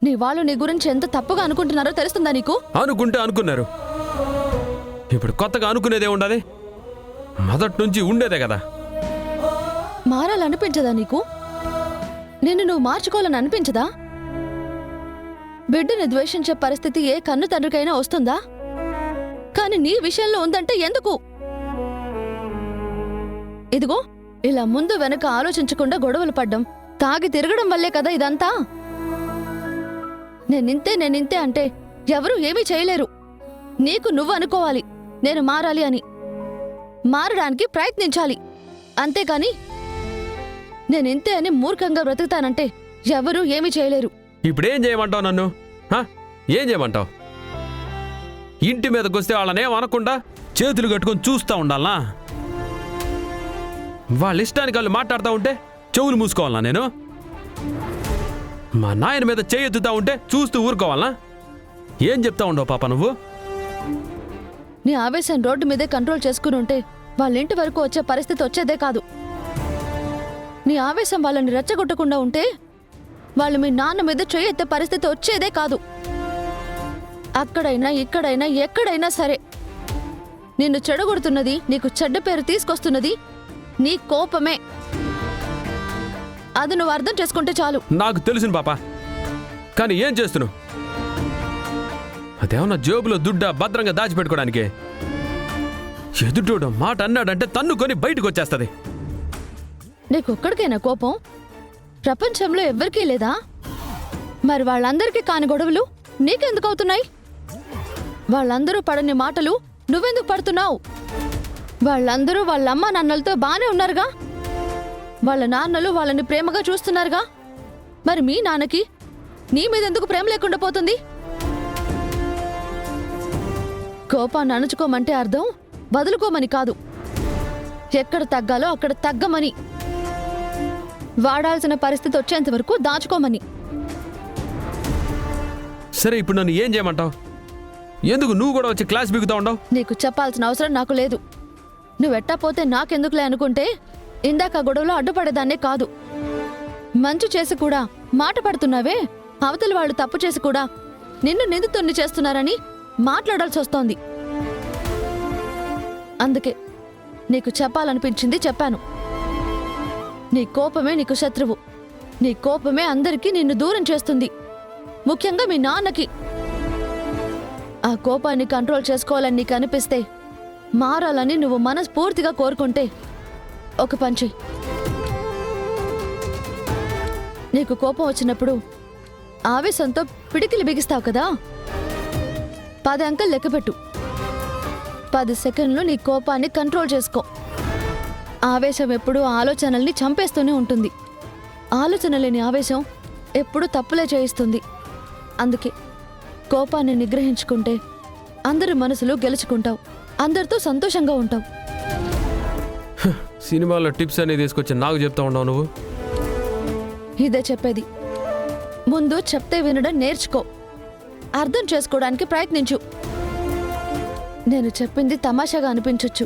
నీ వాళ్ళు నీ గురించి ఎంత తప్పుగా అనుకుంటున్నారో తెలుస్తుందా నీకు? అనుకుంటే అనుకున్నారు, ఇప్పుడు కొత్తగా అనుకునేదే ఉండదు, మొదటి నుంచి ఉండేదే కదా. మారాలనిపించదా నీకు? నిన్ను నువ్వు మార్చుకోవాలని అనిపించదా? బిడ్డని ద్వేషించే పరిస్థితి ఏ కన్ను తండ్రికైనా వస్తుందా? కానీ నీ విషయంలో ఉందంటే ఎందుకు? ఇదిగో ఇలా ముందు వెనక ఆలోచించకుండా గొడవలు పడ్డం, తాగి తిరగడం వల్లే కదా ఇదంతా. నేనింతే అంటే ఎవరూ ఏమీ చేయలేరు. నీకు నువ్వు అనుకోవాలి నేను మారాలి అని, మారడానికి ప్రయత్నించాలి. అంతేకాని నేనింతే అని మూర్ఖంగా బ్రతుకుతానంటే ఎవరూ ఏమీ చేయలేరు. ఇప్పుడేం చేయమంటావు నన్ను? ఏం చేయమంటావు? ఇంటి మీదకొస్తే వాళ్ళనేం అనకుండా చేతులు కట్టుకొని చూస్తూ ఉండాలనా? వాళ్ళ ఇష్టానికి వాళ్ళు మాట్లాడుతూ ఉంటే చెవులు మూసుకోవాలనా నేను? మా నాయన మీద చేయెత్తుతా ఉంటే చూస్తూ ఊరుకోవాలనా? ఏం చెప్తా ఉండవు పాప నువ్వు? నీ ఆవేశం రోడ్డు మీదే కంట్రోల్ చేసుకుని ఉంటే వాళ్ళ ఇంటి వరకు వచ్చే పరిస్థితి వచ్చేదే కాదు. నీ ఆవేశం వాళ్ళని రెచ్చగొట్టకుండా ఉంటే వాళ్ళు మీ నాన్న మీద చేయెత్తే పరిస్థితి వచ్చేదే కాదు. అక్కడైనా ఇక్కడైనా ఎక్కడైనా సరే నిన్ను చెడగొడుతున్నది, నీకు చెడ్డ పేరు తీసుకొస్తున్నది నీ కోపమే. అది నువ్వు అర్థం చేసుకుంటే చాలు. నాకు తెలుసు పాప, కానీ ఏం చేస్తున్నావు? అదేమన్నా జేబులో దుడ్డ భద్రంగా దాచిపెట్టుకోవడానికి? ఎదుటోడు మాట అన్నాడంటే తన్నుకొని బయటకు వచ్చేస్తుంది. నీకొక్కడికైనా కోపం? ప్రపంచంలో ఎవ్వరికీ లేదా? మరి వాళ్ళందరికీ కాని గొడవలు నీకెందుకు అవుతున్నాయి? వాళ్ళందరూ పడని మాటలు నువ్వెందుకు పడుతున్నావు? వాళ్ళందరూ వాళ్ళ అమ్మ నాన్నలతో బానే ఉన్నారుగా, వాళ్ళ నాన్నలు వాళ్ళని ప్రేమగా చూస్తున్నారుగా. మరి మీ నాన్నకి నీ మీద ఎందుకు ప్రేమ లేకుండా పోతుంది? కోపాన్ని అణుచుకోమంటే అర్థం వదులుకోమని కాదు, ఎక్కడ తగ్గాలో అక్కడ తగ్గమని, వాడాల్సిన పరిస్థితి వచ్చేంత వరకు దాచుకోమని. సరే, ఇప్పుడు నన్ను ఏం చేయమంటావు? ఎందుకు నువ్వు కూడా వచ్చి క్లాస్ బిగుతా ఉండవు? నీకు చెప్పాల్సిన అవసరం నాకు లేదు. నువ్వెట్టా పోతే నాకెందుకులే అనుకుంటే ఇందాక గొడవలో అడ్డుపడేదాన్నే కాదు. మంచు చేసి కూడా మాట పడుతున్నావే, అవతల వాళ్ళు తప్పు చేసి కూడా నిన్ను నిందితుణ్ణి చేస్తున్నారని మాట్లాడాల్సి వస్తోంది. అందుకే నీకు చెప్పాలనిపించింది చెప్పాను. నీ కోపమే నీకు శత్రువు. నీ కోపమే అందరికీ నిన్ను దూరం చేస్తుంది, ముఖ్యంగా మీ నాన్నకి. ఆ కోపాన్ని కంట్రోల్ చేసుకోవాలని నీకు అనిపిస్తే, మారాలని నువ్వు మనస్ఫూర్తిగా కోరుకుంటే ఒక పని చెయ్యి. నీకు కోపం వచ్చినప్పుడు ఆవేశంతో పిడికిలి బిగిస్తావు కదా, 10 అంకెలు లెక్కపెట్టు. 10 సెకండ్లు నీ కోపాన్ని కంట్రోల్ చేసుకో. ఆవేశం ఎప్పుడూ ఆలోచనల్ని చంపేస్తూనే ఉంటుంది. ఆలోచన లేని ఆవేశం ఎప్పుడూ తప్పులే చేయిస్తుంది. అందుకే కోపాన్ని నిగ్రహించుకుంటే అందరి మనసులో గెలుచుకుంటావు, అందరితో సంతోషంగా ఉంటావు. సినిమాలో టిప్స్ అనేది తీసుకొచ్చి నాకు చెప్తా ఉండవు నువ్వు? ఇదే చెప్పేది. ముందు చెప్తే వినడం నేర్చుకో, అర్థం చేసుకోవడానికి ప్రయత్నించు. నేను చెప్పింది తమాషాగా అనిపించొచ్చు,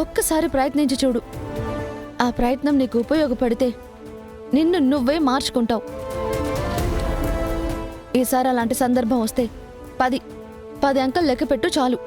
ఒక్కసారి ప్రయత్నించి చూడు. ఆ ప్రయత్నం నీకు ఉపయోగపడితే నిన్ను నువ్వే మార్చుకుంటావు. ఈసారి అలాంటి సందర్భం వస్తే 10 అంకెలు లెక్కపెట్టు చాలు.